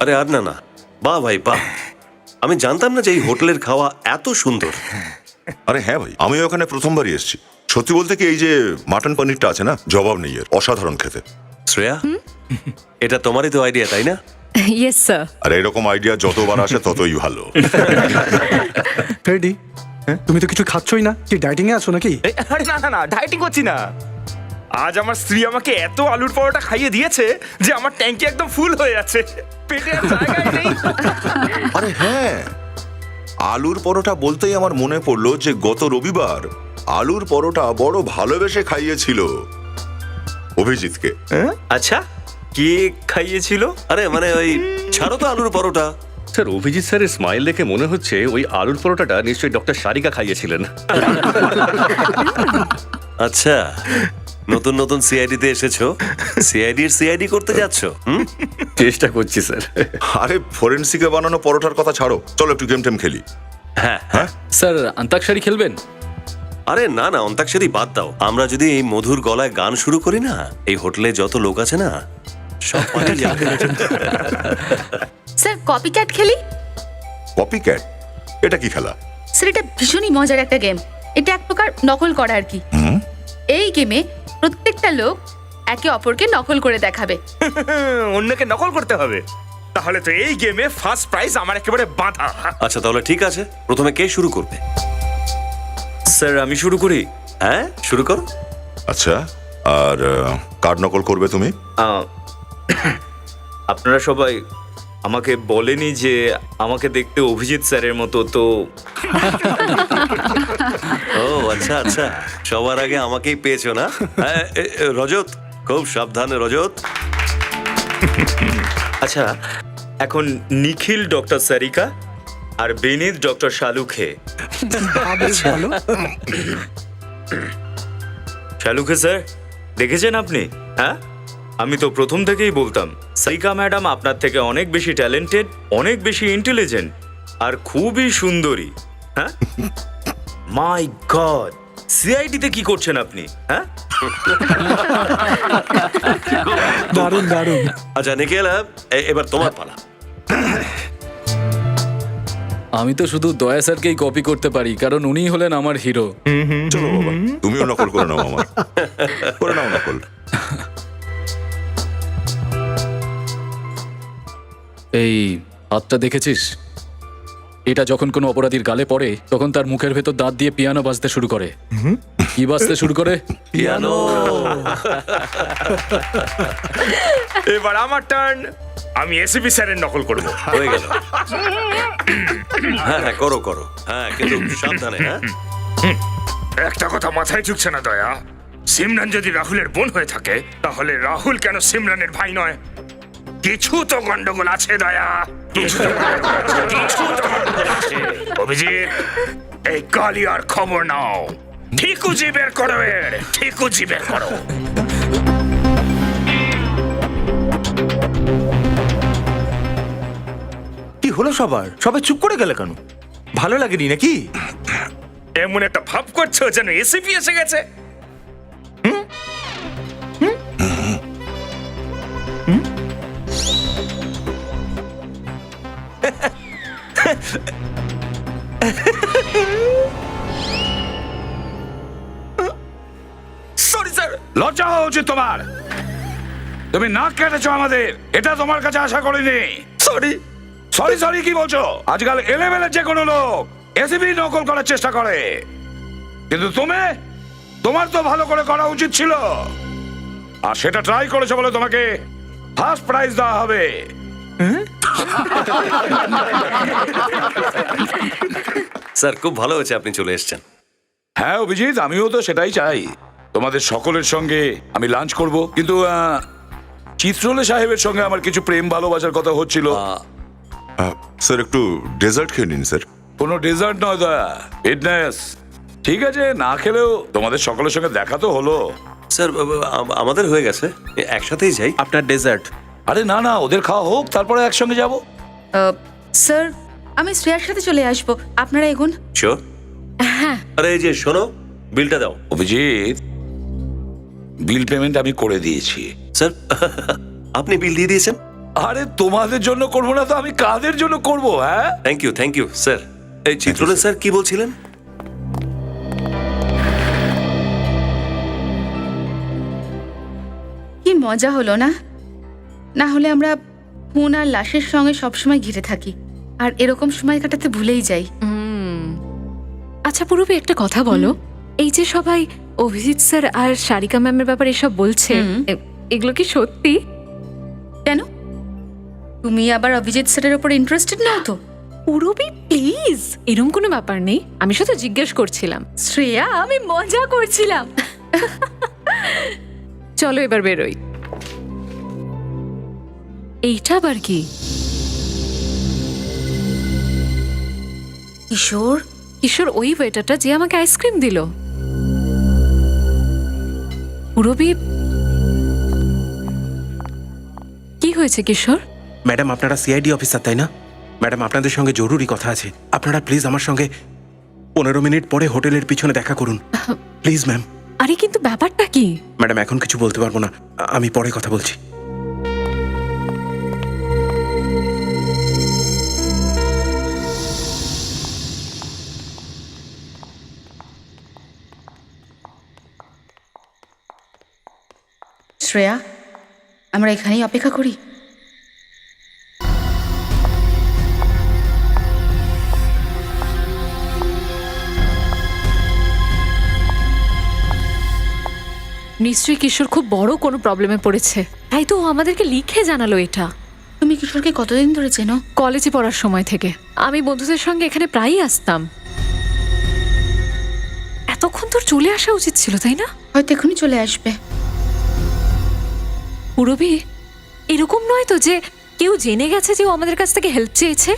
আরে আর না, বাহ ভাই বাহ, আমি জানতাম না যে এই হোটেলের খাওয়া এত সুন্দর। আরে হ্যাঁ ভাই, আমি ওখানে প্রথমবারই এসেছি। সত্যি বলতে কি, এই যে মাটন পনিরটা আছে না, জবাব নেই এর, অসাধারণ খেতে। শ্রেয়া, এটা তোমারই তো আইডিয়া তাই না? Yes sir. আর এরকম আইডিয়া যতবার আসে ততই ভালো। ফ্রেডি, তুমি তো কিছু খাচ্ছই না, কি ডায়েটিং এ আছো নাকি? আরে না না না, ডায়েটিং করছি না। আজ আমার স্ত্রী আমাকে এত আলুর পরোটা খাইয়ে দিয়েছে যে আমার ট্যাঙ্কি একদম ফুল হয়ে আছে, পেটে আর জায়গাই নেই। আরে হ্যাঁ, আলুর পরোটা বলতেই আমার মনে পড়লো যে গত রবিবার আলুর পরোটা বড় ভালোবেসে খাইয়েছিল অভিজিৎকে। আচ্ছা, কে খাইয়েছিল? আরে মানে ওই ছাড়ো তো আলুর পরোটা। স্যার, অভিজিৎ স্যারের স্মাইল দেখে মনে হচ্ছে ওই আলুর পরোটাটা নিশ্চয়ই ডক্টর সারিকা খাইয়েছিলেন। আচ্ছা, নতুন নতুন সিআইডি তে এসেছো, সিআইডি করতে যাচ্ছ? চেষ্টা করছি স্যার। আরে ফরেন্সিকে বানানো পরোটার কথা ছাড়ো, চলো একটু গেম টেম খেলি। হ্যাঁ, স্যার, আন্তাক্ষরী খেলবেন? আরে না, অন্তাক্ষরী বাদ দাও। আমরা যদি এই মধুর গলায় গান শুরু করি না, এই হোটেলে যত লোক আছে না সব পালিয়ে যাবে। স্যার, কপি ক্যাট খেলি? Copy cat? এটা কি খেলা? স্যার, এটা ভীষণই মজার একটা গেম। এটা এক প্রকার নকল করা আর কি। এই গেমে প্রত্যেকটা লোক একে অপরকে নকল করে দেখাবে। অন্যকে নকল করতে হবে? তাহলে তো এই গেমে ফার্স্ট প্রাইজ আমার একেবারে বাঁধা। আচ্ছা তাহলে ঠিক আছে, প্রথমে কে শুরু করবে? স্যার, আমি শুরু করি? হ্যাঁ, শুরু করো। আচ্ছা, আর কার নকল করবে তুমি? আপনারা সবাই আমাকে বলেনি যে আমাকে দেখতে অভিজিৎ স্যারের মতো, তো ও আচ্ছা আচ্ছা, সবার আগে আমাকেই পেয়েছো না? হ্যাঁ, রজত, খুব সাবধানে রজত। আচ্ছা, এখন নিখিল ডক্টর সারিকা আর বেনিত ডক্টর শালুখে। বেশ ভালো। শালুখে স্যার, দেখেছেন আপনি? হ্যাঁ, আমি তো প্রথম থেকেই বলতাম সারিকা ম্যাডাম আপনার থেকে অনেক বেশি ট্যালেন্টেড, অনেক বেশি ইন্টেলিজেন্ট আর খুবই সুন্দরী। হ্যাঁ, মাই গড, সিআইডিতে কি করছেন আপনি? হ্যাঁ, দারুণ দারুণ। আচ্ছা নিখিল, এবার তোমার পালা। আমি তো শুধু দয়া স্যারকেই কপি করতে পারি, কারণ উনিই হলেন আমার হিরো। চলো বাবা, তুমিও নকল করে নাও আমার, করে নাও নকল। এই হাতটা দেখেছিস? এটা যখন কোনো অপরাধীর গালে পড়ে তখন তার মুখের ভেতর দাঁত দিয়ে পিয়ানো বাজতে শুরু করে। কি বাজতে শুরু করে? পিয়ানো। এবার আমার টার্ন। আমি এসিপি স্যারের নকল করব। হয়ে গেল। হ্যাঁ হ্যাঁ, করো করো। হ্যাঁ, কিন্তু সাবধানে। হ্যাঁ, একটা কথা মাথায় ঢুকছে না দয়া, সিমরান যদি রাহুলের বোন হয়ে থাকে তাহলে রাহুল কেন সিমরানের ভাই নয়? কিছু তো গন্ডগোল আছে দয়া, কিছু তো গন্ডগোল আছে। অভিজিৎ, এই কালিয়ার খবর নাও, ঠিকুজি বের করো, এর ঠিকুজি বের করো। কি হলো সবার? সবাই চুপ করে গেলে কেন? ভালো লাগেনি নাকি? এমন একটা ভাব করছো যেন এসিপি এসে গেছে। Sorry sir. লজ্জা হওয়া উচিত তোমার, তুমি নাক কেটেছো আমাদের, এটা তোমার কাছে আশা করিনি। সরি। সরি সরি কি বলছো? আজকাল এলেবেলে যে কোনো লোক এসিবি নকল করার চেষ্টা করে, কিন্তু তোমার তো ভালো করে করা উচিত ছিল, আর সেটা ট্রাই করেছো বলে তোমাকে ফার্স্ট প্রাইজ দেওয়া হবে। স্যার খুব ভালো হয়েছে আপনি চলে এসেছেন। হ্যাঁ অভিজিৎ, আমিও তো সেটাই চাই। তোমাদের সকলের সঙ্গে আমি লাঞ্চ করব, কিন্তু চিত্রলে সাহেবের সঙ্গে আমার কিছু প্রেম ভালোবাসার কথা হচ্ছিল। স্যার একটু ডেজার্ট খেয়ে নিন স্যার। কোনো ডেজার্ট নয় দয়া, ফিটনেস। ঠিক আছে, না খেলেও তোমাদের সকলের সঙ্গে দেখা তো হলো। স্যার আমাদের হয়ে গেছে, একসাথেই যাই। আপনার ডেজার্ট? আরে না না, ওদের খাওয়া হোক, তারপরে একসঙ্গে যাব। স্যার, আমি শ্রেয়ার সাথে চলে আসবো, আপনারা এগুন। শিওর? আরে এই যে শোনো, বিলটা দাও। অভিজিৎ, বিল পেমেন্ট আমি করে দিয়েছি। স্যার আপনি বিল দিয়ে দিয়েছেন? আরে তোমাদের জন্য করব না তো আমি কাদের জন্য করব? হ্যাঁ, থ্যাংক ইউ স্যার। এই চিত্রলেখ স্যার কি বলছিলেন? কি মজা হলো না? না হলে আমরা খুন আর লাশের সঙ্গে সবসময় ঘিরে থাকি আর এরকম সময় কাটাতে ভুলেই যাই। আচ্ছা পুরবী, একটা কথা বলো, এই যে সবাই অভিজিৎ স্যার আর সারিকা ম্যামের ব্যাপারে এসব বলছে, এগুলো কি সত্যি? কেন, তুমি আবার অভিজিৎ স্যারের উপর ইন্টারেস্টেড নাও তো? পুরবী প্লিজ, এরকম কোনো ব্যাপার নেই, আমি শুধু জিজ্ঞেস করছিলাম। শ্রেয়া, আমি মজা করছিলাম। চলো এবার বেরোই। এইটা আবার কি? কিশোর, কিশোর ওই ওয়েটারটা যে আমাকে আইসক্রিম দিল। পুরবী, কি হয়েছে কিশোর? ম্যাডাম, আপনারা সিআইডি অফিসার তাই না? ম্যাডাম, আপনাদের সঙ্গে জরুরি কথা আছে। আপনারা প্লিজ আমার সঙ্গে 15 মিনিট পরে হোটেলের পিছনে দেখা করুন প্লিজ ম্যাম। আরে কিন্তু ব্যাপারটা কি? ম্যাডাম, এখন কিছু বলতে পারবো না, আমি পরে কথা বলছি। শ্রেয়া, আমরা এখানেই অপেক্ষা করি। নিশ্চয়ই কিশোর খুব বড় কোনো প্রবলেমে পড়েছে, তাই তো ও আমাদেরকে লিখে জানালো এটা। তুমি কিশোরকে কতদিন ধরে চেনো? কলেজে পড়ার সময় থেকে আমি বন্ধুদের সঙ্গে এখানে প্রায়ই আসতাম। এতক্ষণ তোর চলে আসা উচিত ছিল, তাই না? হয়তো এখনই চলে আসবে। পুরবী, এরকম নয় তো যে কেউ জেনে গেছে যে ও আমাদের কাছ থেকে হেল্প চেয়েছে?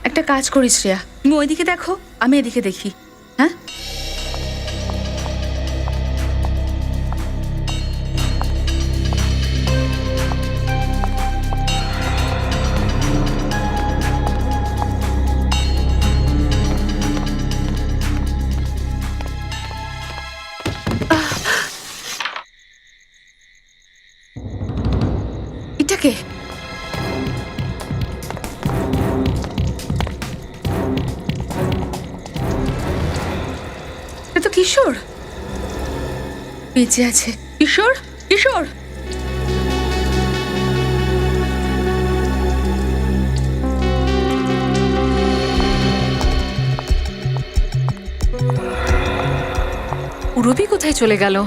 একটা কাজ করি শ্রেয়া, তুমি ওইদিকে দেখো, আমি এদিকে দেখি। হ্যাঁ, এটাকে এটা তো কিশোর বেঁচে আছে। কিশোর, কিশোর, পুরবী কোথায় চলে গেল?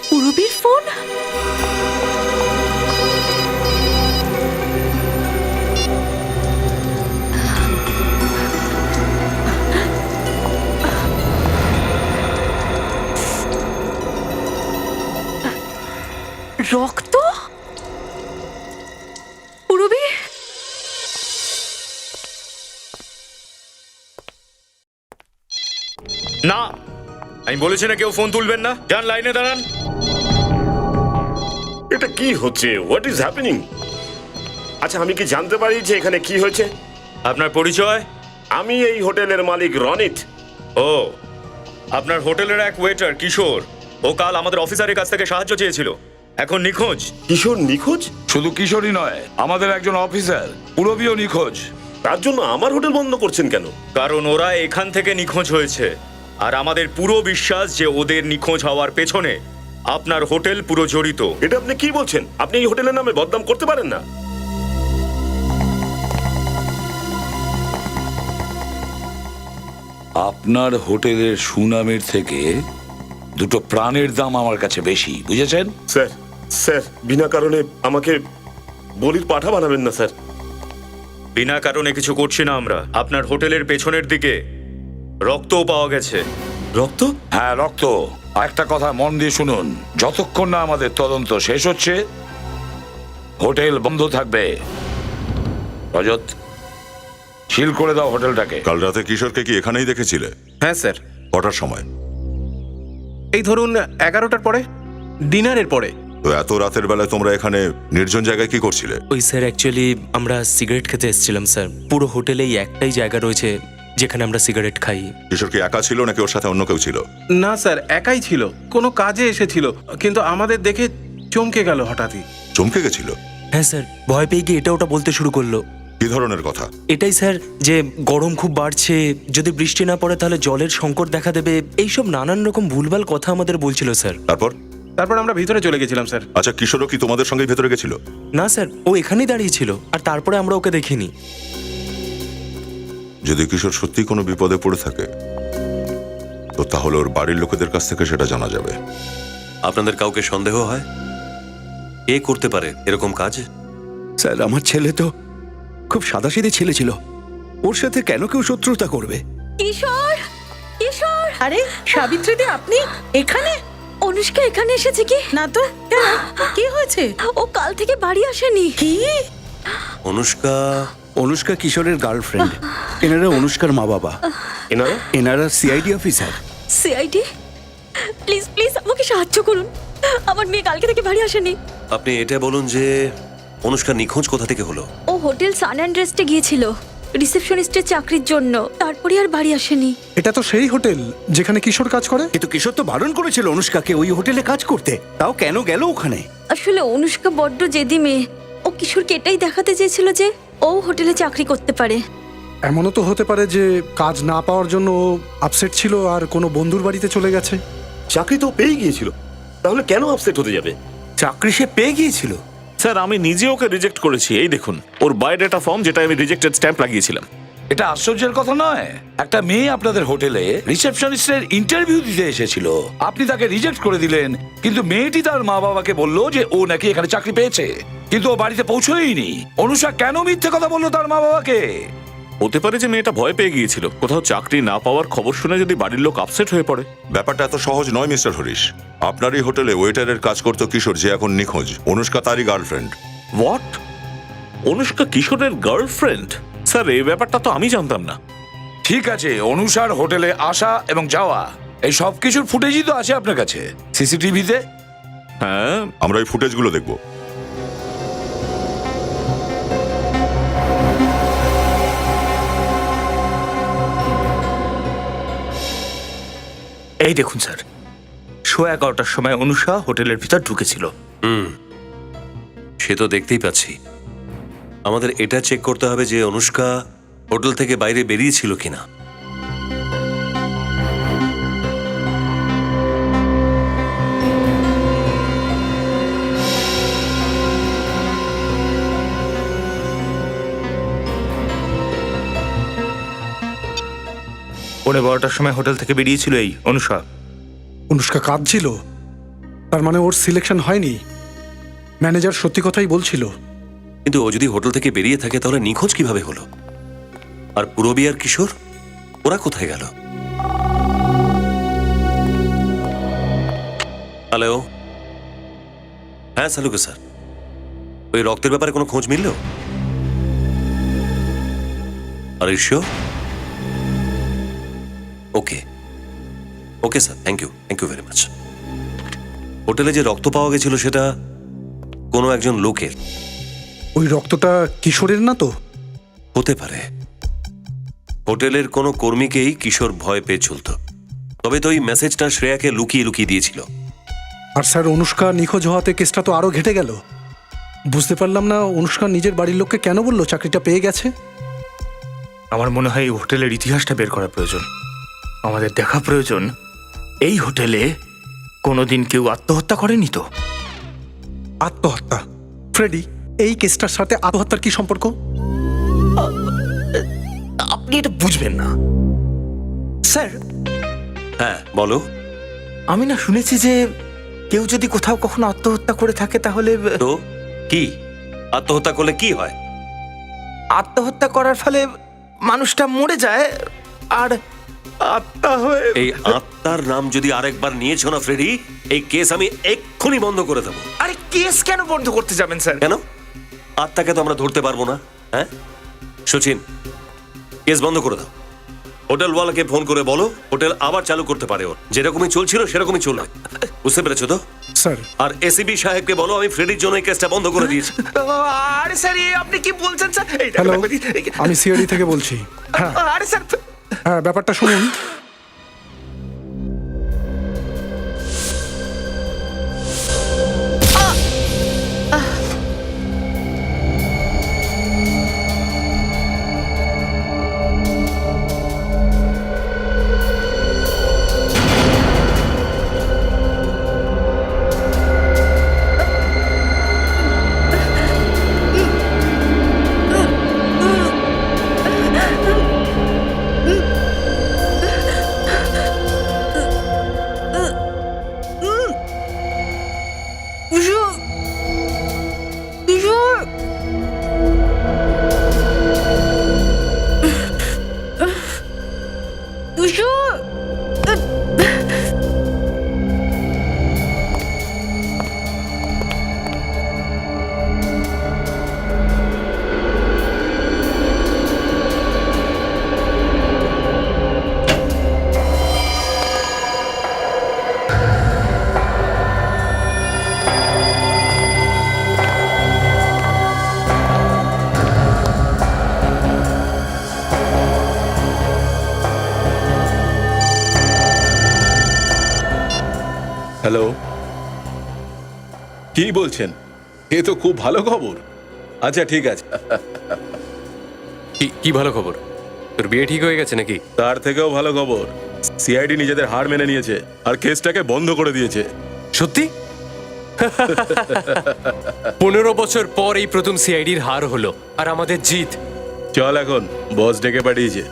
পুরবীর ফোন? রক্ত? পুরবী, না, আমি বলেছি না কেউ ফোন তুলবেন না। যান, লাইনে দাঁড়ান। এটা কি হচ্ছে? What is happening? আচ্ছা, আমি কি জানতে পারি যে এখানে কি হয়েছে? আপনার পরিচয়? আমি এই হোটেলের মালিক রনিত। ও, আপনার হোটেলের এক ওয়েটার কিশোর, ও কাল আমাদের অফিসারের কাছ থেকে সাহায্য চেয়েছিল, এখন নিখোঁজ। কিশোর নিখোঁজ? শুধু কিশোরই নয়, আমাদের একজন অফিসার পুরবীও নিখোঁজ। তার জন্য আমার হোটেল বন্ধ করছেন কেন? কারণ ওরা এখান থেকে নিখোঁজ হয়েছে, আর আমাদের পুরো বিশ্বাস যে ওদের নিখোঁজ হওয়ার পেছনে আপনার হোটেল পুরো জড়িত। এটা আপনি কি বলছেন? আপনি এই হোটেলের নামে বদনাম করতে পারেন না। আপনার হোটেলের সুনামের থেকে দুটো প্রাণের দাম আমার কাছে বেশি, বুঝেছেন? স্যার, স্যার, বিনা কারণে আমাকে বলির পাঠা বানাবেন না স্যার। বিনা কারণে কিছু করছি না আমরা। আপনার হোটেলের পেছনের দিকে রক্তও পাওয়া গেছে। রক্ত? হ্যাঁ, রক্ত। একটা কথা মন দিয়ে শুনুন, যতক্ষণ না আমাদের তদন্ত শেষ হচ্ছে হোটেল বন্ধ থাকবে। রজত, সিল করে দাও হোটেলটাকে। কাল রাতে কিশোরকে কি এখানেই দেখেছিলে? হ্যাঁ স্যার, কটার সময়? এই ধরুন 11টার পরে, ডিনারের পরে। তো এত রাতের বেলায় তোমরা এখানে নির্জন জায়গায় কি করছিলে? ওই স্যার অ্যাকচুয়ালি আমরা সিগারেট খেতে এসেছিলাম স্যার। পুরো হোটেলেই একটাই জায়গা রয়েছে যেখানে আমরা সিগারেট খাই। কিশোর কি একা ছিল নাকি ওর সাথে অন্য কেউ ছিল? না স্যার, একাই ছিল, কোনো কাজে এসেছিল, কিন্তু আমাদের দেখে চমকে গেল হঠাৎই। চমকে গেছিল? হ্যাঁ স্যার, ভয় পেয়ে গিয়ে এটা ওটা বলতে শুরু করলো। কি ধরনের কথা? এটাই স্যার যে গরম খুব বাড়ছে, যদি বৃষ্টি না পড়ে তাহলে জলের সংকট দেখা দেবে, এইসব নানান রকম ভুলভাল কথা আমাদের বলছিল স্যার। তারপর আমরা ভিতরে চলে গেছিলাম স্যার। আচ্ছা, কিশোরও কি তোমাদের সঙ্গে ভেতরে গেছিল? না স্যার, ও এখানেই দাঁড়িয়ে ছিল, আর তারপরে আমরা ওকে দেখিনি। যদি কিশোর সত্যি কোনো বিপদে পড়ে থাকে তো তাহলে ওর বাড়ির লোকেদের কাছ থেকে সেটা জানা যাবে। আপনাদের কাউকে সন্দেহ হয় কে করতে পারে এরকম কাজ? স্যার, আমার ছেলে তো খুব সাদাসিধে ছেলে ছিল, ওর সাথে কেন কেউ শত্রুতা করবে? কিশোর, কিশোর! আরে সাবিত্রীদি, আপনি এখানে? অনুষ্কা এখানে এসেছে কি? না তো, কেন? কি হয়েছে? ও কাল থেকে বাড়ি আসেনি। কি? অনুষ্কা কিশোরের গার্লফ্রেন্ড। এনারা অনুষ্কার মা বাবা। এনারা CID officer. CID? Please please আমাকে সাহায্য করুন, আমার মেয়ে কালকে থেকে বাড়ি আসেনি। আপনি এটা বলুন যে অনুষ্কা নিখোঁজ কোথা থেকে হলো? ও হোটেল সান অ্যান্ড্রেসে গিয়েছিল রিসেপশনিস্টের চাকরির জন্য, তারপরে আর বাড়ি আসেনি। এটা তো সেই হোটেল যেখানে কিশোর কাজ করে। কিন্তু কিশোর তো বারণ করেছিল অনুষ্কাকে ওই হোটেলে কাজ করতে, তাও কেন গেল ওখানে? আসলে অনুষ্কা বড্ড জেদি মেয়ে, ও কিশোরকে এটাই দেখাতে চেয়েছিল যে ও হোটেলে চাকরি করতে পারে। এমনও তো হতে পারে যে কাজ না পাওয়ার জন্য আপসেট ছিল আর কোনো বন্ধুর বাড়িতে চলে গেছে। চাকরি তো পেয়ে গিয়েছিল, তাহলে কেন আপসেট হতে যাবে? চাকরি সে পেয়ে গিয়েছিল? স্যার, আমি নিজে ওকে রিজেক্ট করেছি। এই দেখুন ওর বায়োডাটা ফর্ম, যেটা আমি রিজেক্টেড স্ট্যাম্প লাগিয়েছিলাম। এটা আশ্চর্যের কথা নয়, একটা মেয়ে আপনাদের হোটেলে রিসেপশনিস্টের ইন্টারভিউ দিতে এসেছিল, আপনি তাকে রিজেক্ট করে দিলেন, কিন্তু মেয়েটি তার মা বাবাকে বললো যে ও নাকি এখানে চাকরি পেয়েছে, কিন্তু ও বাড়িতে পৌঁছয়নি। অনুষা কেন মিথ্যে কথা বললো তার মা বাবাকে? হতে পারে যে মেয়েটা ভয় পেয়ে গিয়েছিল, কোথাও চাকরি না পাওয়ার খবর শুনে যদি বাড়ির লোক আপসেট হয়ে পড়ে। ব্যাপারটা এত সহজ নয় মিস্টার হরিশ। আপনারই হোটেলে ওয়েটারের কাজ করতো কিশোর, যে এখন নিখোঁজ। অনুষ্কা তারই গার্লফ্রেন্ড। হোয়াট? অনুষ্কা কিশোরের গার্লফ্রেন্ড? স্যার, এই ব্যাপারটা তো আমি জানতাম না। ঠিক আছে, অনুষার হোটেলে আসা এবং যাওয়া এই সব কিছুর ফুটেজই তো আছে আপনার কাছে সিসিটিভিতে। হ্যাঁ, আমরা এই ফুটেজগুলো দেখব। এই দেখুন স্যার, 11:15টার সময় অনুষা হোটেলের ভিতর ঢুকেছিল। সে তো দেখতেই পাচ্ছি। আমাদের এটা চেক করতে হবে যে অনুষ্কা হোটেল থেকে বাইরে বেরিয়েছিল কিনা। পৌনে 12টার সময় হোটেল থেকে বেরিয়েছিল এই অনুষা। অনুষ্কা কাঁদছিল, তার মানে ওর সিলেকশন হয়নি। ম্যানেজার সত্যি কথাই বলছিল। কিন্তু ও যদি হোটেল থেকে বেরিয়ে থাকে তাহলে নিখোঁজ কিভাবে হলো? আর পূরবী আর কিশোর, ওরা কোথায় গেল? হ্যালো, হ্যাঁ সালুকে স্যার, ওই রক্তের ব্যাপারে কোনো খোঁজ মিলল? আর sure? Okay okay sir, thank you very much. হোটেলে যে রক্ত পাওয়া গেছিল সেটা কোনো একজন লোকের। ওই রক্তটা কিশোরের না তো? হতে পারে। হোটেলের কোনো কর্মীকেই কিশোর ভয় পেয়ে চলত, তবে তো ওই মেসেজটা শ্রেয়াকে লুকিয়ে লুকিয়ে দিয়েছিল। আর স্যার, অনুষ্কা নিখোঁজ হওয়াতে কেসটা তো আরো ঘেটে গেল। বুঝতে পারলাম না অনুষ্কা নিজের বাড়ির লোককে কেন বললো চাকরিটা পেয়ে গেছে। আমার মনে হয় এই হোটেলের ইতিহাসটা বের করা প্রয়োজন। আমাদের দেখা প্রয়োজন এই হোটেলে কোনোদিন কেউ আত্মহত্যা করেনি তো? আত্মহত্যা? ফ্রেডি, এই কেসটার সাথে আত্মহত্যার কি সম্পর্ক? আপনি এটা বুঝবেন না স্যার। হ্যাঁ বলো। আমি না শুনেছি যে কেউ যদি কোথাও কখনো আত্মহত্যা করে থাকে তাহলে তো কি আত্মহত্যা করলে কি হয়? আত্মহত্যা করার ফলে মানুষটা মরে যায় আর আত্মা হয়ে। এই আত্মার নাম যদি আরেকবার নিয়েছো না ফ্রেডি, এই কেস আমি এক্ষুনি বন্ধ করে দেবো। আরে কেস কেন বন্ধ করতে যাবেন স্যার? কেন? আত্মাকে তো আমরা ধরতে পারবো না। হ্যাঁ সচিন, কেস বন্ধ করে দাও। হোটেলওয়ালাকে ফোন করে বলো হোটেল আবার চালু করতে পারে, ওর যেরকমই চলছিল সেরকমই চলবে। বুঝতে পেরেছো তো? স্যার আর এসিবি সাহেবকে বলো আমি ফ্রেডির জন্য এই কেসটা বন্ধ করে দিয়েছি। আরে স্যার আপনি কি বলছেন স্যার? হ্যালো, আমি সিআইডি থেকে বলছি। হ্যাঁ আরে স্যার হ্যাঁ, ব্যাপারটা শুনুন। হ্যালো, কি বলছেন? এ তো খুব ভালো খবর। আচ্ছা ঠিক আছে। কি ভালো খবর? তোর বিয়ে ঠিক হয়ে গেছে নাকি? তার থেকেও ভালো খবর, সিআইডি নিজেদের হার মেনে নিয়েছে আর কেসটাকে বন্ধ করে দিয়েছে। সত্যি? 15 বছর পর এই প্রথম সিআইডির হার হলো আর আমাদের জিত। চল এখন, বস ডেকে পাঠিয়েছে।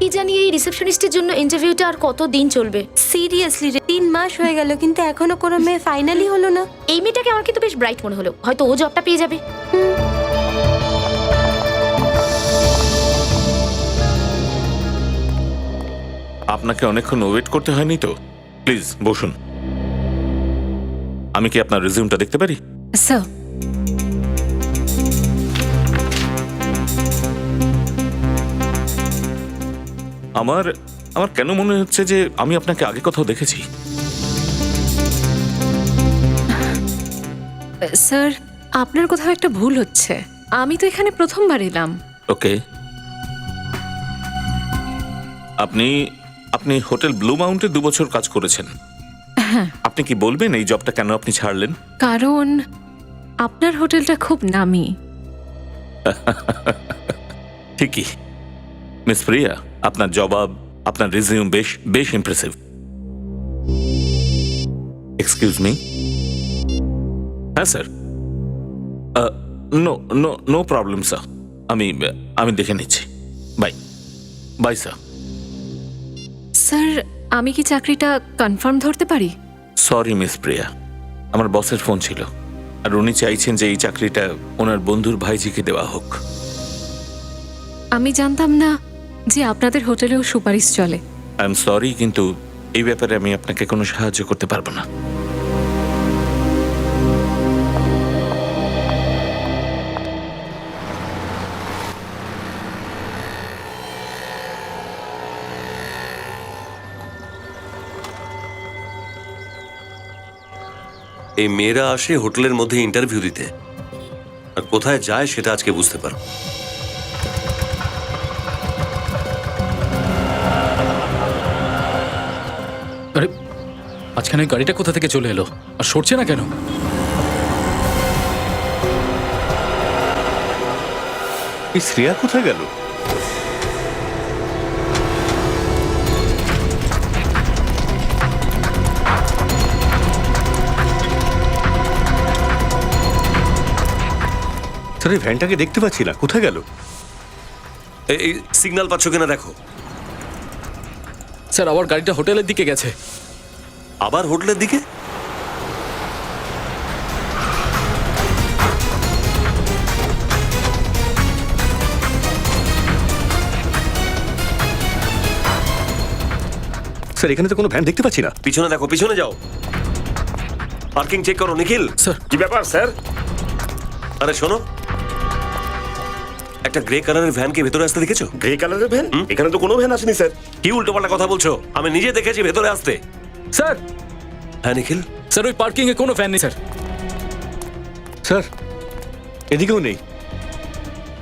কি জানি এই রিসেপশনিস্টের জন্য ইন্টারভিউটা আর কত দিন চলবে। সিরিয়াসলি 3 মাস হয়ে গেল কিন্তু এখনো কোনো মেয়ে ফাইনালি হলো না। এই মেয়েটাকে আমার কিন্তু বেশ ব্রাইট মনে হলো, হয়তো ও জবটা পেয়ে যাবে। আপনাকে অনেকক্ষণ ওয়েট করতে হয়নি তো? প্লিজ বসুন। আমি কি আপনার রিজিউমটা দেখতে পারি? স্যার আমার আমার কেন মনে হচ্ছে যে আমি আপনাকে আগে কোথাও দেখেছি। স্যার আপনার কোথাও একটা ভুল হচ্ছে। আমি তো এখানে প্রথমবার এলাম। ওকে, আপনি আপনি হোটেল ব্লু মাউন্টে 2 বছর কাজ করেছেন। আপনি কি বলবেন এই জবটা কেন আপনি ছাড়লেন? কারণ আপনার হোটেলটা খুব নামি। ঠিকই মিস প্রিয়া, আপনার জবাব, আপনার রিজিউম বেশ বেশ ইমপ্রেসিভ। Excuse me. হ্যাঁ sir, no no no problem sir, আমি দেখে নিচ্ছি। Bye bye sir. স্যার আমি কি চাকরিটা কনফার্ম ধরতে পারি? সরি মিস প্রিয়া, আমার বসের ফোন ছিল আর উনি চাইছেন যে এই চাকরিটা ওনার বন্ধুর ভাইজিকে দেওয়া হোক। আমি জানতাম না যে আপনাদের হোটেলেও সুপারিশ চলে। আই এম সরি, কিন্তু এই ব্যাপারে আমি আপনাকে কোনো সাহায্য করতে পারবো না। এই মেয়েরা আসে হোটেলের মধ্যে ইন্টারভিউ দিতে, আর কোথায় যায় সেটা আজকে বুঝতে পারো। আরে আজখানে গাড়িটা কোথা থেকে চলে এলো আর সরছে না কেন? এই শ্রেয়া কোথায় গেল? স্যার, এই ভ্যানটাকে দেখতে পাচ্ছি না, কোথায় গেল? এই সিগন্যাল পাচ্ছ কিনা দেখো। স্যার আবার গাড়িটা হোটেলের দিকে গেছে। আবার হোটেলের দিকে? স্যার এখানে তো কোনো ভ্যান দেখতে পাচ্ছি না। পিছনে দেখো, পিছনে যাও, পার্কিং চেক করো। নিখিল, স্যার কি ব্যাপার স্যার? আরে শোনো, একটা গ্রে কালারের ভ্যানকে ভেতরে আসতে দেখেছো? গ্রে কালারের ভ্যান? এখানে তো কোনো ভ্যান আসেনি স্যার। কি উল্টোপাল্টা কথা বলছো? আমি নিজে দেখেছি ভেতরে আসতে। স্যার হ্যাঁ নিখিল, স্যার ওই পার্কিং এ কোনো ফ্যান নেই স্যার। স্যার এদিকেও নেই।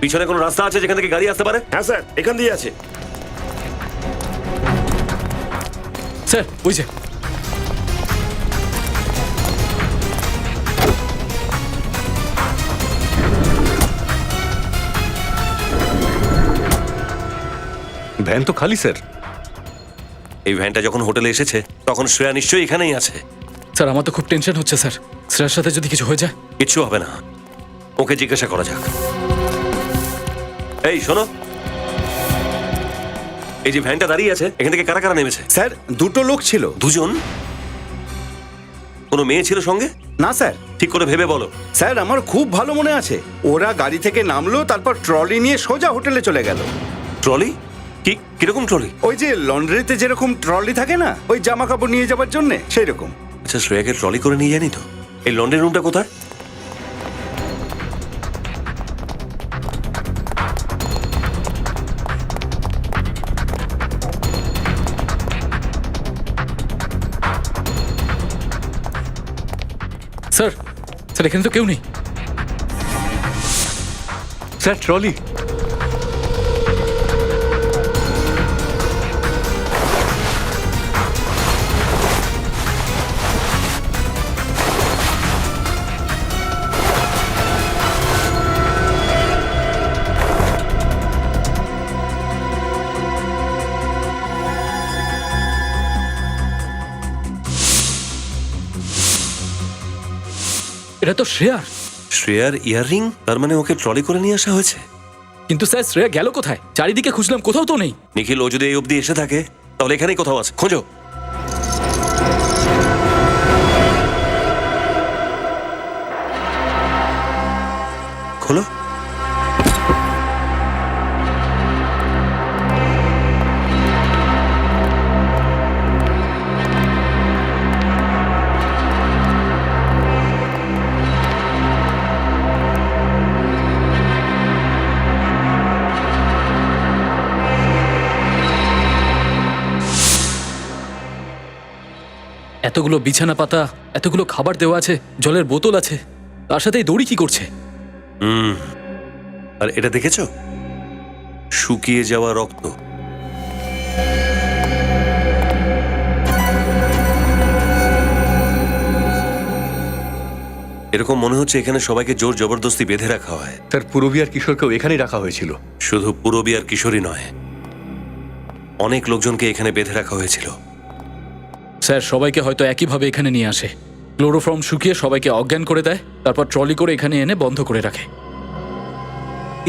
পিছনে কোনো রাস্তা আছে যেখান থেকে গাড়ি আসতে পারে? হ্যাঁ স্যার, এখান দিয়ে আছে। স্যার ওই যে ভ্যান তো খালি স্যার। এই ভ্যানটা যখন হোটেলে এসেছে তখন শ্রেয়া নিশ্চয়ই এখানেই আছে। স্যার আমার তো খুব টেনশন হচ্ছে স্যার, শ্রেয়ার সাথে যদি কিছু হয়ে যায়। কিচ্ছু হবে না, ওকে জিজ্ঞাসা করা যাক। এই শোনো, এই যে ভ্যানটা দাঁড়িয়ে আছে, এখান থেকে কারা কারা নেমেছে? স্যার দুটো লোক ছিল। দুজন? কোনো মেয়ে ছিল সঙ্গে? না স্যার। ঠিক করে ভেবে বলো। স্যার আমার খুব ভালো মনে আছে, ওরা গাড়ি থেকে নামলো, তারপর ট্রলি নিয়ে সোজা হোটেলে চলে গেল। ট্রলি? কি কিরকম ট্রলি? ওই যে লন্ড্রিতে যেরকম ট্রলি থাকে না, ওই জামা কাপড় নিয়ে যাবার জন্য, সেই রকম। আচ্ছা, শ্রেয়াকে ট্রলি করে নিয়ে যায়নি তো? এই লন্ড্রি রুমটা কোথায়? স্যার স্যার এখানে তো কেউ নেই। Sir trolley. এটা তো শ্রেয়ার। শ্রেয়ার ইয়াররিং? তার মানে ওকে ট্রলি করে নিয়ে আসা হয়েছে। কিন্তু স্যার শ্রেয়া গেল কোথায়? চারিদিকে খুঁজলাম, কোথাও তো নেই। নিখিল, ও যদি এই অবধি এসে থাকে তাহলে এখানেই কোথাও আছে, খোঁজো। খোলো। এতগুলো বিছানা পাতা, এতগুলো খাবার দেওয়া আছে, জলের বোতল আছে, তার সাথে এই দড়ি কি করছে? আর এটা দেখেছো? শুকিয়ে যাওয়া রক্ত। এরকম মনে হচ্ছে এখানে সবাইকে জোর জবরদস্তি বেঁধে রাখা হয়। স্যার পূরবী আর কিশোরকেও এখানেই রাখা হয়েছিল। শুধু পূরবী আর কিশোরী নয়, অনেক লোকজনকে এখানে বেঁধে রাখা হয়েছিল। স্যার সবাইকে হয়তো একইভাবে এখানে নিয়ে আসে, ক্লোরোফর্ম শুকিয়ে সবাইকে অজ্ঞান করে দেয়, তারপর ট্রলি করে এখানে এনে বন্ধ করে রাখে।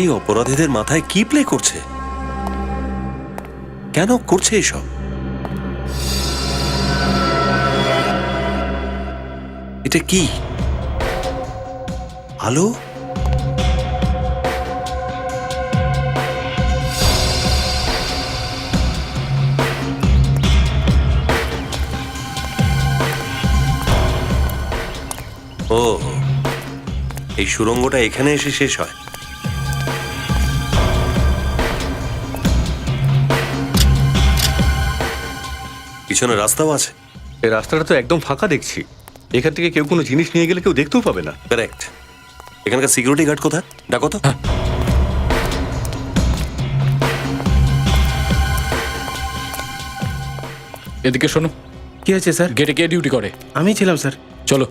এই অপরাধীদের মাথায় কি প্লে করছে? কেন করছে এসব? এটা কি আলো? ও, এই সুড়ঙ্গটা এখানে এসে শেষ হয়। পিছনে রাস্তাও আছে। এই রাস্তাটা তো একদম ফাঁকা দেখছি। এখান থেকে কেউ কোনো জিনিস নিয়ে গেলে কেউ দেখতেও পাবে না। কারেক্ট। এখানকার সিকিউরিটি গার্ড কোথায়? ডাকো তো। এদিকে শোনো। কি হয়েছে স্যার? গেটে কে ডিউটি করে? আমি ছিলাম স্যার। চলো।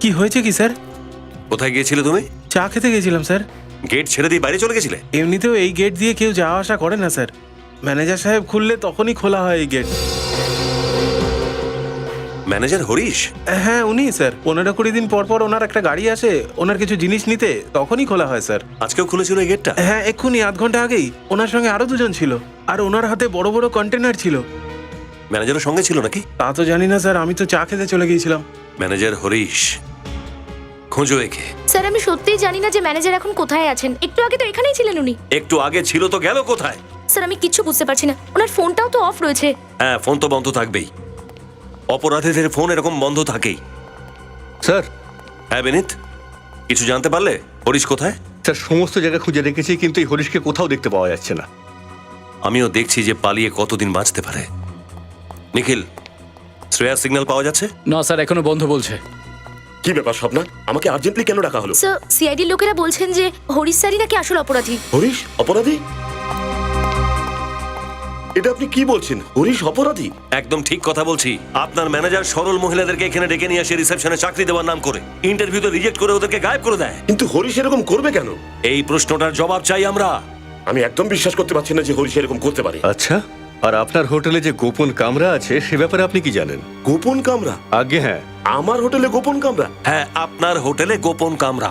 কি হয়েছে কি স্যার? কোথায় গিয়েছিলে তুমি? চা খেতে গেছিলাম স্যার। গেট ছেড়ে দিয়ে বাইরে চলে গেছিলে? এমনিতেও এই গেট দিয়ে কেউ যাওয়া আসা করে না স্যার, ম্যানেজার সাহেব খুললে তখনই খোলা হয় এই গেট। ম্যানেজার হরিশ? হ্যাঁ উনি স্যার, 15-20 দিন পর পর ওনার একটা গাড়ি আসে ওনার কিছু জিনিস নিতে, তখনই খোলা হয় স্যার। আজকেও খুলেছিল এই গেটটা? হ্যাঁ এক্ষুনি আধ ঘন্টা আগেই। ওনার সঙ্গে আরো দুজন ছিল আর ওনার হাতে বড় বড় কন্টেনার ছিল। ম্যানেজারের সঙ্গে ছিল নাকি? তা তো জানি না স্যার, আমি তো চা খেতে চলে গিয়েছিলাম। ম্যানেজার হরিশ, খোঁজো একে। স্যার আমি সত্যিই জানি না যে ম্যানেজার এখন কোথায় আছেন। একটু আগে তো এখানেই ছিলেন উনি। একটু আগে ছিল তো গেল কোথায়? স্যার আমি কিচ্ছু বুঝতে পারছি না, ওনার ফোনটাও তো অফ রয়েছে। হ্যাঁ, ফোন তো বন্ধ থাকবেই, অপরাধীদের ফোন এরকম বন্ধ থাকেই। স্যার। হ্যাঁ বিনীত, কিছু জানতে পারলে? হরিশ কোথায়? স্যার সমস্ত জায়গা খুঁজে রেখেছি, কিন্তু এই হরিশকে কোথাও দেখতে পাওয়া যাচ্ছে না। আমিও দেখছি যে পালিয়ে কতদিন বাঁচতে পারে। নিখিল, শ্রেয়ার সিগন্যাল পাওয়া যাচ্ছে? না স্যার, এখনো বন্ধ বলছে। কি ব্যাপার স্বপ্না, আমাকে আর্জেন্টলি কেন ডাকা হলো? স্যার সিআইডির লোকেরা বলছেন যে হরিশ স্যারই নাকি আসল অপরাধী। হরিশ অপরাধী? এটা আপনি কি বলছেন? হরিশ অপরাধী? একদম ঠিক কথা বলছি। আপনার ম্যানেজার সরল মহিলাদেরকে এখানে ডেকে নিয়ে আসে রিসেপশনে চাকরি দেওয়ার নাম করে, ইন্টারভিউতে রিজেক্ট করে ওদেরকে গায়েব করে দেয়। কিন্তু হরিশ এরকম করবে কেন? এই প্রশ্নটার জবাব চাই আমরা। আমি একদম বিশ্বাস করতে পারছি না যে হরিশ এরকম করতে পারে। আচ্ছা, আর আপনার হোটেলে যে গোপন কামরা আছে সে ব্যাপারে আপনি কি জানেন? গোপন কামরা? আগে হ্যাঁ। আমার হোটেলে গোপন কামরা? হ্যাঁ, আপনার হোটেলে গোপন কামরা।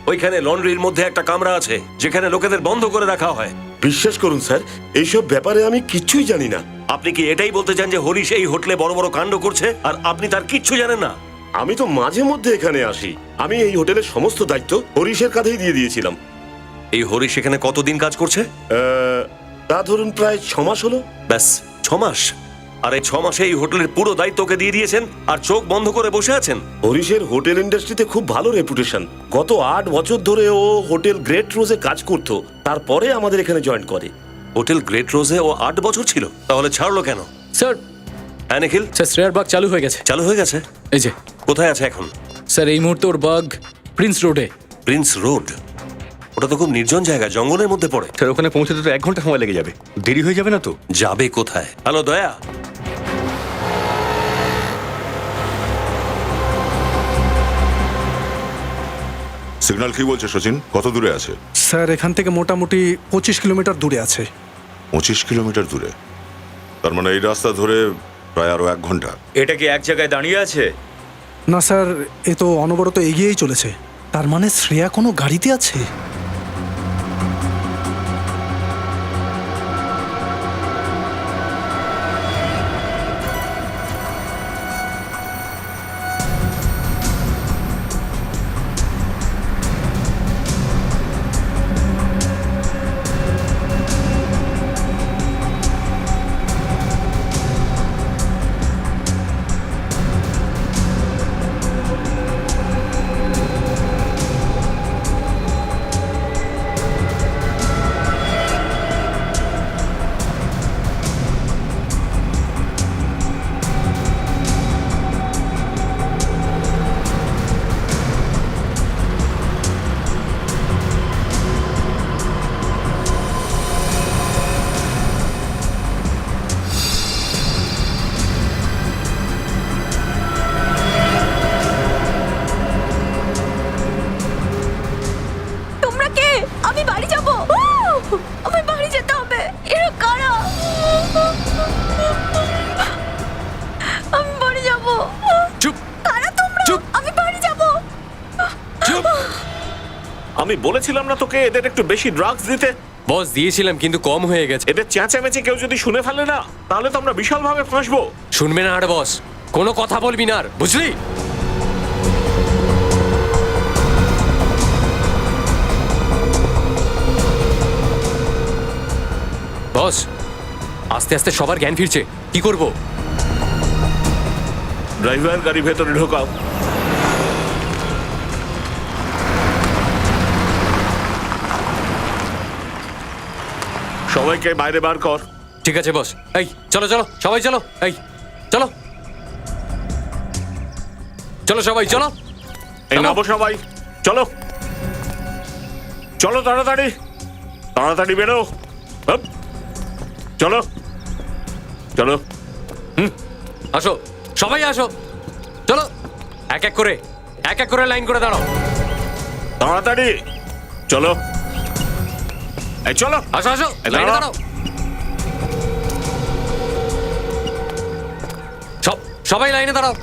ওইখানে লন্ড্রির মধ্যে একটা কামরা আছে যেখানে লোকেদের বন্ধ করে রাখা হয়। বিশ্বাস করুন স্যার, এইসব ব্যাপারে আমি কিচ্ছুই জানি না। আপনি কি এটাই বলতে চান যে হরিশ এই হোটেলে বড় বড় কাণ্ড করছে আর আপনি তার কিচ্ছু জানেন না? আমি তো মাঝে মধ্যে এখানে আসি। আমি এই হোটেলের সমস্ত দায়িত্ব হরিশের কাঁধেই দিয়ে দিয়েছিলাম। এই হরিশ এখানে কতদিন কাজ করছে? তা ধরুন প্রায় 6 মাস হলো। ব্যাস 6 মাস? আর এই 6 মাসে এই হোটেলের পুরো দায়িত্ব ওকে দিয়ে দিয়েছেন আর চোখ বন্ধ করে বসে আছেন? হরিশের হোটেল ইন্ডাস্ট্রিতে খুব ভালো রেপুটেশন। গত 8 বছর ধরে ও হোটেল গ্রেট রোজে কাজ করত, তারপরে আমাদের এখানে জয়েন করে। হোটেল গ্রেট রোজে ও 8 বছর ছিল, তাহলে ছাড়লো কেন? স্যার। হ্যাঁ নিখিল? স্যার শ্রেয়ার বাগ চালু হয়ে গেছে। চালু হয়ে গেছে? এই যে। কোথায় আছে এখন? স্যার এই মুহূর্তে ওর বাগ প্রিন্স রোডে। Prince road? ওটা তো খুব নির্জন জায়গা, জঙ্গলের মধ্যে পড়ে। স্যার ওখানে পৌঁছতে তো 1 ঘন্টা সময় লেগে যাবে, দেরি হয়ে যাবে না তো? যাবে কোথায়? হ্যালো দয়া, সিগন্যাল কি বলছে সচিন? কত দূরে আছে? স্যার এখান থেকে মোটামুটি 25 কিলোমিটার দূরে আছে। 25 কিলোমিটার দূরে? তার মানে এই রাস্তা ধরে প্রায় আরো 1 ঘন্টা। এটা কি এক জায়গায় দাঁড়িয়ে আছে? না স্যার, এ তো অনবরত এগিয়েই চলেছে। তার মানে শ্রেয়া কোনো গাড়িতে আছে? আমি বাড়ি যাব, আমি বাড়ি যেতে হবে। এরা কারা? আমি বাড়ি যাব। চুপ। কারা তোমরা? চুপ। আমি বাড়ি যাব। চুপ। আমি বলেছিলাম না তোকে এদের একটু বেশি ড্রাগস দিতে? বস দিয়েছিলাম কিন্তু কম হয়ে গেছে। এদের চেঁচামেচি কেউ যদি শুনে ফেলে না, তাহলে তো আমরা বিশালভাবে ফাঁসবো। শুনবে না আর বস, কোনো কথা বলবি না আর, বুঝলি? বস আস্তে আস্তে সবার জ্ঞান ফিরছে, কি করব? ড্রাইভার গাড়ি ভেতরে ঢোকাও। সবাইকে বাইরে বার কর। ঠিক আছে বস। এই চলো চলো সবাই চলো, এই চলো চলো সবাই চলো। এই নামো সবাই, চলো চলো তাড়াতাড়ি তাড়াতাড়ি বেরো। হুপ, চলো চলো। আসো সবাই আসো, চলো এক এক করে লাইন করে দাঁড়াও। তাড়াতাড়ি চলো। এই চলো, আসো আসো লাইনে দাঁড়াও। সবাই লাইনে দাঁড়াও।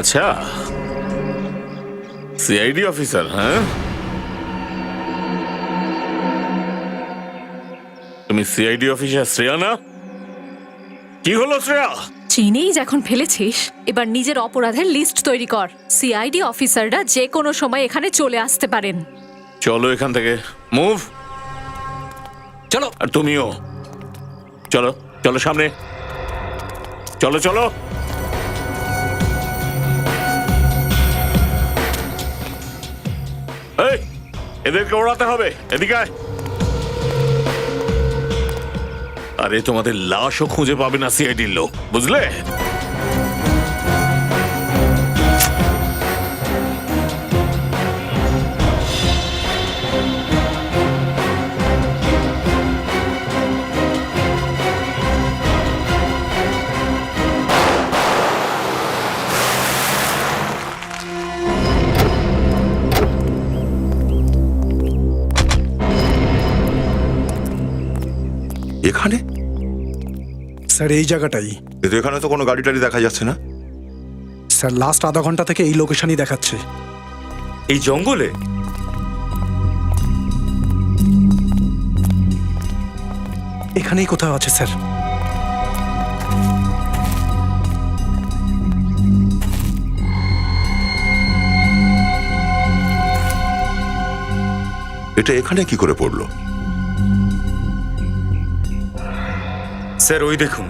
আচ্ছা, সিআইডি অফিসার, হ্যাঁ? তুমি সিআইডি অফিসার শ্রেয়া না? কি হলো শ্রেয়া? চিনেই যখন ফেলেছিস, এবার নিজের অপরাধের লিস্ট তৈরি কর। সিআইডি অফিসাররা যে কোনো সময় এখানে চলে আসতে পারেন। চলো এখান থেকে, মুভ। চলো। আর তুমিও চলো, চলো সামনে, চলো চলো। এই, এদেরকে ওড়াতে হবে, এদিকে আয়। আরে তোমাদের লাশও খুঁজে পাবে না সিআইডির লোক, বুঝলে? এখানে? স্যার এই জায়গাটাই। কিন্তু এখানে তো কোনো গাড়ি টাড়ি দেখা যাচ্ছে না। স্যার লাস্ট আধা ঘন্টা থেকে এই লোকেশনই দেখাচ্ছে। এই জঙ্গলে? এখানেই কোথাও আছে স্যার। এটা এখানে কি করে পড়লো? স্যার ওই দেখুন,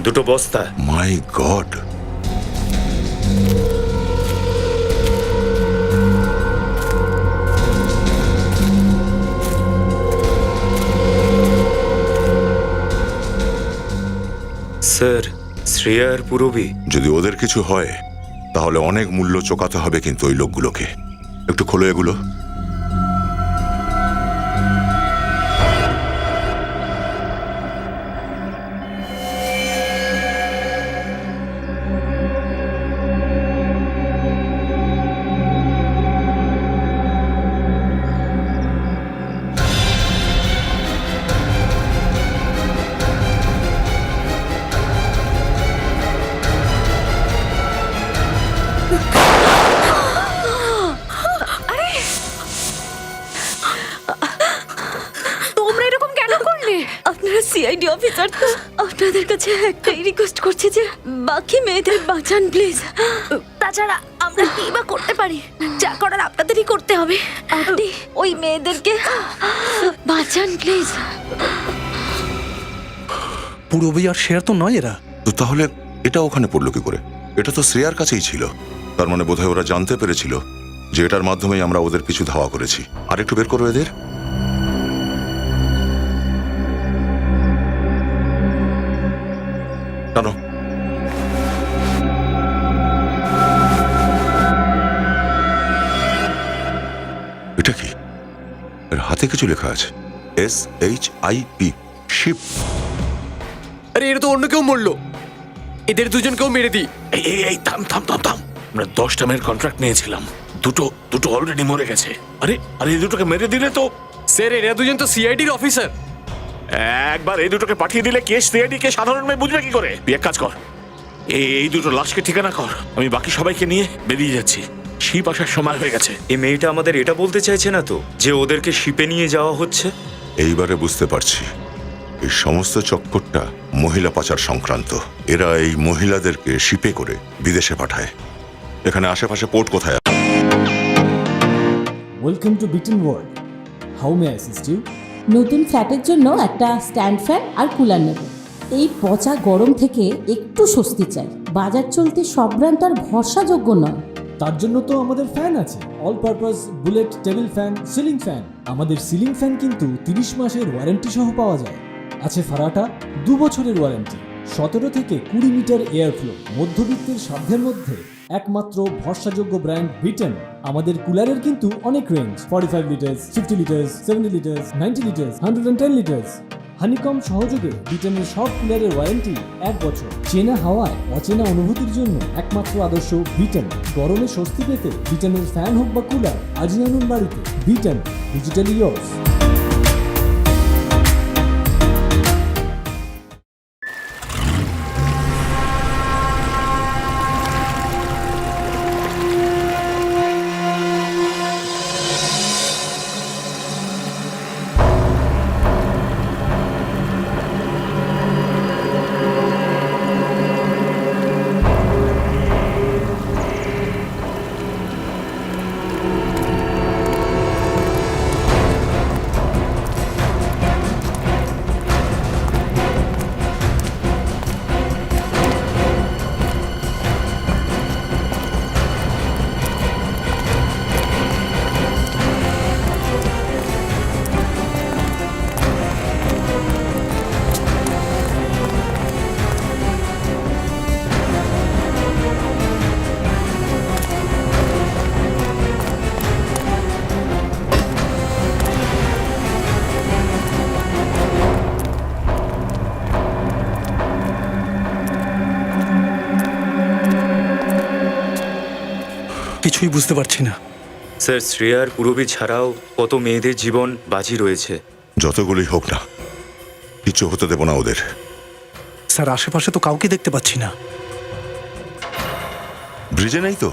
দুটো বস্তা। মাই গড! স্যার, শ্রেয়া আর পূরবী। যদি ওদের কিছু হয় তাহলে অনেক মূল্য চোকাতে হবে কিন্তু ওই লোকগুলোকে। একটু খোলো এগুলো। তোমরা এরকম কেন করলে? আপনারা সিআইডি অফিসার, আপনাদের কাছে একটাই রিকোয়েস্ট করছি যে বাকি মেয়েদের বাঁচান প্লিজ। তাছাড়া আমরা কি বা করতে পারি? যা করার আপনাদেরই করতে হবে। আপনি ওই মেয়েদেরকে বাঁচান প্লিজ। পূরবী আর শেয়ার তো নয় এরা। তো তাহলে এটা ওখানে পড়লো কি করে? এটা তো শ্রেয়ার কাছেই ছিল। তার মানে বোধহয় ওরা জানতে পেরেছিল যে এটার মাধ্যমেই আমরা ওদের পিছু ধাওয়া করেছি। আর একটু বের করো এদের। টানো। এটা কি? এর হাতে কিছু লেখা আছে, SHIP, শিপ। আরে এটা তো অন্য কেউ মরলো। এদের দুজনকেও মেরে দিই। এই এই এই থাম থাম থাম থাম। আমরা 10টা মেয়ের কন্ট্রাক্ট নিয়েছিলাম, দুটো অলরেডি মরে গেছে। আরে আরে এই দুটোকে মেরে দিলে তো। স্যার এরা দুজন তো সিআইডির অফিসার। একবার এই দুটোকে পাঠিয়ে দিলে কেস সিআইডি কে সাধারণ মেয়ে বুঝবে কি করে? তুই এক কাজ কর, এই দুটো লাশকে ঠিকানা কর, আমি বাকি সবাইকে নিয়ে বেরিয়ে যাচ্ছি। শিপ আসার সময় হয়ে গেছে। এই মেয়েটা আমাদের এটা বলতে চাইছে না তো যে ওদেরকে শিপে নিয়ে যাওয়া হচ্ছে? এইবারে বুঝতে পারছি এই সমস্ত চক্করটা মহিলা পাচার সংক্রান্ত। এরা এই মহিলাদেরকে শিপে করে বিদেশে পাঠায়। এখানে আশেপাশে পোর্ট কোথায়? Welcome to Bitten world. How may I assist you? নতুন ফ্ল্যাটের জন্য একটা স্ট্যান্ড ফ্যান আর কুলার নেব। এই পচা গরম থেকে একটু স্বস্তি চাই। বাজার চলতে সব ব্র্যান্ড আর ভরসাযোগ্য নয়। তার জন্য তো আমাদের ফ্যান আছে, all purpose bullet table fan, ceiling fan. আমাদের সিলিং ফ্যান কিন্তু 30 মাসের ওয়ারেন্টি সহ পাওয়া যায়। আছে ফারাটা 2 বছরের ওয়ারেন্টি, 17 থেকে 20 মিটার এয়ার ফ্লো, মধ্যবিত্তের সাধ্যের মধ্যে একমাত্র ভরসাযোগ্য ব্র্যান্ড বিটেন। আমাদের কুলারের কিন্তু অনেক range, 45 litres, 50 litres, 70 litres, 90 litres, 110 litres. Honeycomb সহযোগে বিটেনের সব কুলারের ওয়ারেন্টি 1 বছর। চেনা হাওয়ায় অচেনা অনুভূতির জন্য একমাত্র আদর্শ বিটেন। গরমে স্বস্তি পেতে বিটেনের ফ্যান হোক বা কুলার, আজই আনুন বাড়িতে। Beaten, digitally yours. কিছুই বুঝতে পারছি না। স্যার শ্রেয়ার পুরবী ছাড়াও কত মেয়েদের জীবন বাজি রয়েছে। যতগুলি হোক না, কিচ্ছু হতে দেব না ওদের। স্যার আশেপাশে তো কাউকে দেখতে পাচ্ছি না। ব্রিজে নেই তো?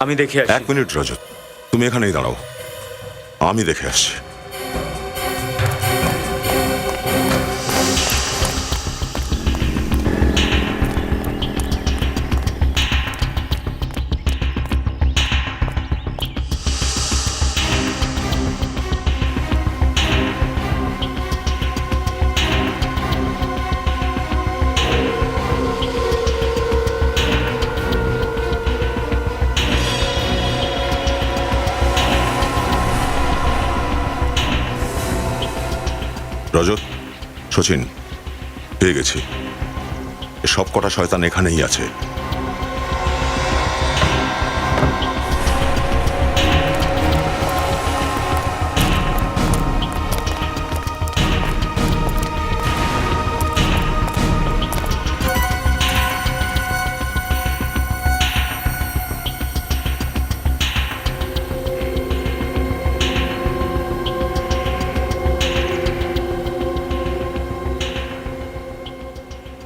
আমি দেখে আসি। 1 মিনিট রজত, তুমি এখানেই দাঁড়াও, আমি দেখে আসছি। রজত, সচিন, পেয়ে গেছি। সব কটা শয়তান এখানেই আছে।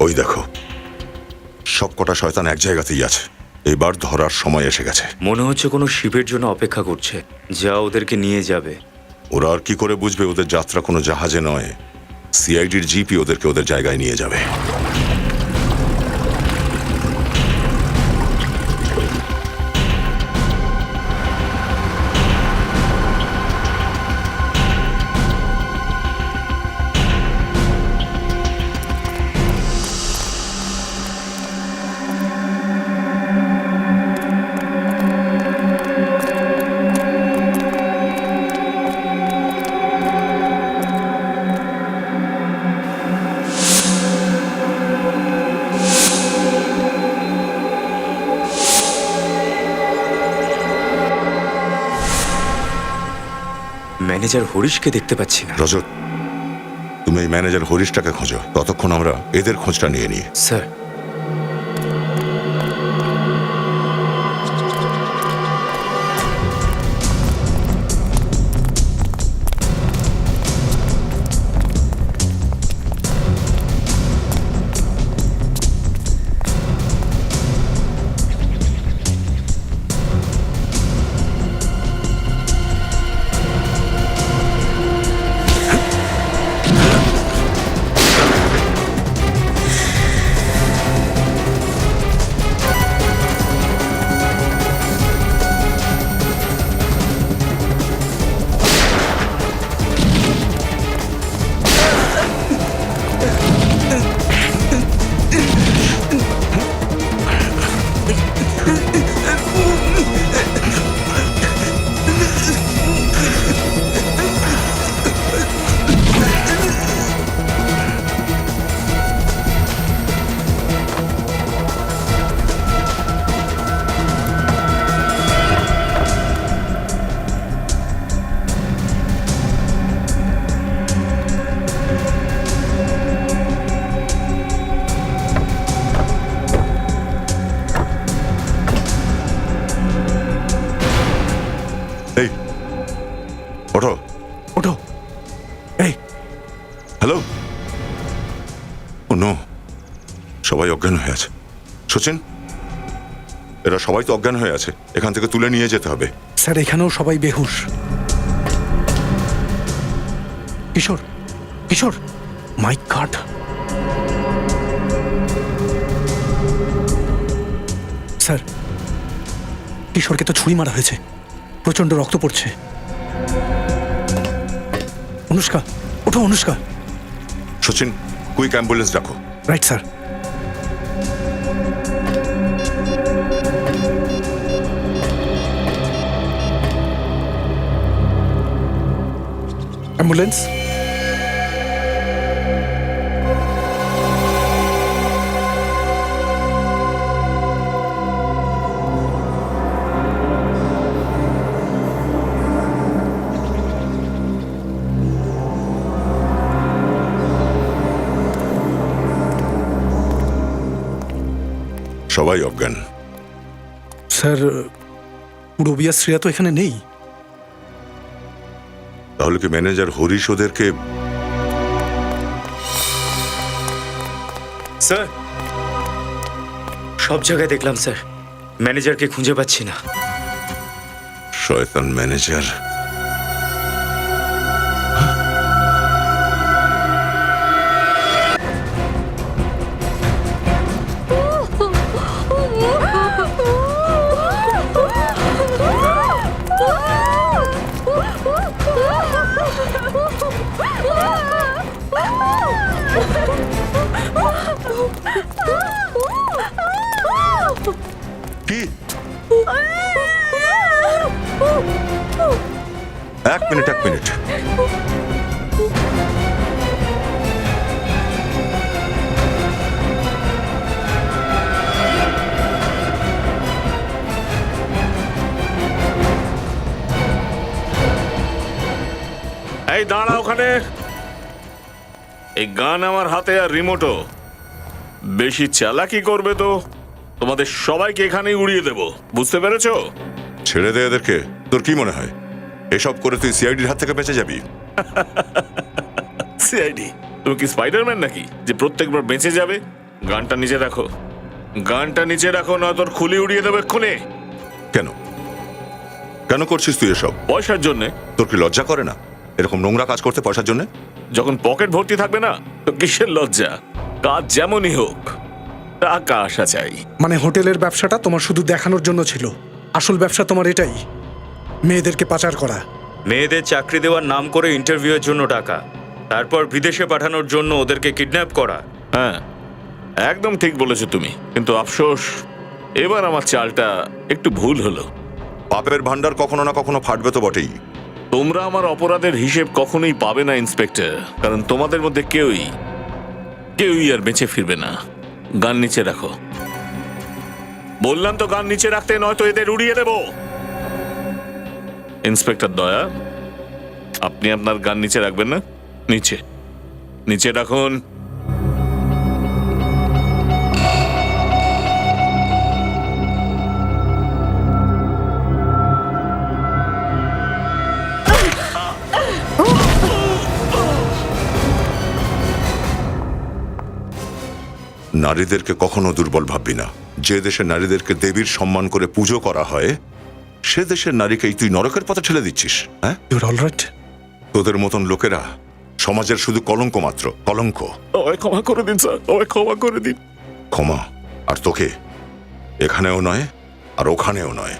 ওই দেখো, সব কটা শয়তান এক জায়গাতেই আছে। এবার ধরার সময় এসে গেছে। মনে হচ্ছে কোনো শিপের জন্য অপেক্ষা করছে, যা ওদেরকে নিয়ে যাবে। ওরা আর কি করে বুঝবে ওদের যাত্রা কোনো জাহাজে নয়? সিআইডির জিপি ওদেরকে ওদের জায়গায় নিয়ে যাবে। ম্যানেজার হরিশকে দেখতে পাচ্ছি না। রজত, তুমি এই ম্যানেজার হরিশটাকে খোঁজো, ততক্ষণ আমরা এদের খোঁজটা নিয়ে নিই। স্যার, এই ওঠো, ওঠো। এই হ্যালো। ও নো, সবাই অজ্ঞান হয়ে আছে। সচিন, এরা সবাই তো অজ্ঞান হয়ে আছে, এখান থেকে তুলে নিয়ে যেতে হবে। স্যার এখানেও সবাই বেহুশ। কিশোর, কিশোর, মাই গড। স্যার, কিশোরকে তো ছুরি মারা হয়েছে, প্রচন্ড রক্ত পড়ছে। অনুষ্কা, ওঠো অনুষ্কা। সচিন, কুইক অ্যাম্বুলেন্স ডাকো। Right sir. অ্যাম্বুলেন্স। সবাই অজ্ঞান। স্যার রবি আর শ্রেয়া তো এখানে নেই। তাহলে কি ম্যানেজার হরিশ ওদেরকে? স্যার সব জায়গায় দেখলাম স্যার, ম্যানেজারকে খুঁজে পাচ্ছি না। শয়তান ম্যানেজার। কি? এক মিনিট। এই দাঁড়া ওখানে। এই গান আমার হাতে আর রিমোটও। বেশি চালাকি করবে তো তোমাদের সবাইকে এখানেই উড়িয়ে দেব, বুঝতে পেরেছো? ছেড়ে দে এদেরকে। তোর কি মনে হয় এসব করে তুই সিআইডির হাত থেকে বেঁচে যাবি? সিআইডি? তুমি কি স্পাইডারম্যান নাকি যে প্রত্যেকবার বেঁচে যাবে? গানটা নিচে রাখো, গানটা নিচে রাখো, না তোর খুলি উড়িয়ে দেবে এক্ষুনি। কেন করছিস তুই এসব? পয়সার জন্যে। তোর কি লজ্জা করে না এরকম নোংরা কাজ করতে পয়সার জন্য? যখন পকেট ভর্তি থাকবে না তো কিসের লজ্জা? কাজ যেমনই হোক টাকা আসা চাই। মানে হোটেলের ব্যবসাটা তোমার শুধু দেখানোর জন্য ছিল, আসল ব্যবসা তোমার এটাই, মেয়েদেরকে পাচার করা। মেয়েদের চাকরি দেওয়ার নাম করে ইন্টারভিউয়ের জন্য টাকা, তারপর বিদেশে পাঠানোর জন্য ওদেরকে কিডন্যাপ করা। হ্যাঁ একদম ঠিক বলেছো তুমি, কিন্তু আফসোস এবার আমার চালটা একটু ভুল হলো। পাপের ভান্ডার কখনো না কখনো ফাটবে তো বটেই। তোমরা আমার অপরাধের হিসেব কখনোই পাবে না ইন্সপেক্টর, কারণ তোমাদের মধ্যে কেউই আর বেঁচে ফিরবে না। গান নিচে রাখো বললাম তো, গান নিচে রাখতে, নয়তো এদের উড়িয়ে দেব। ইন্সপেক্টর দয়া, আপনি আপনার গান নিচে রাখবেন না? নিচে রাখুন। নারীদেরকে কখনো দুর্বল ভাববি না। যে দেশে নারীদেরকে দেবীর সম্মান করে পুজো করা হয় সে দেশের নারীকেই তুই নরকের পথে ঠেলে দিচ্ছিস। হ্যাঁ, তোদের মতন লোকেরা সমাজের শুধু কলঙ্ক মাত্র, কলঙ্ক। ক্ষমা করে দিন স্যার, ক্ষমা করে দিন। ক্ষমা? আর তোকে এখানেও নয় আর ওখানেও নয়।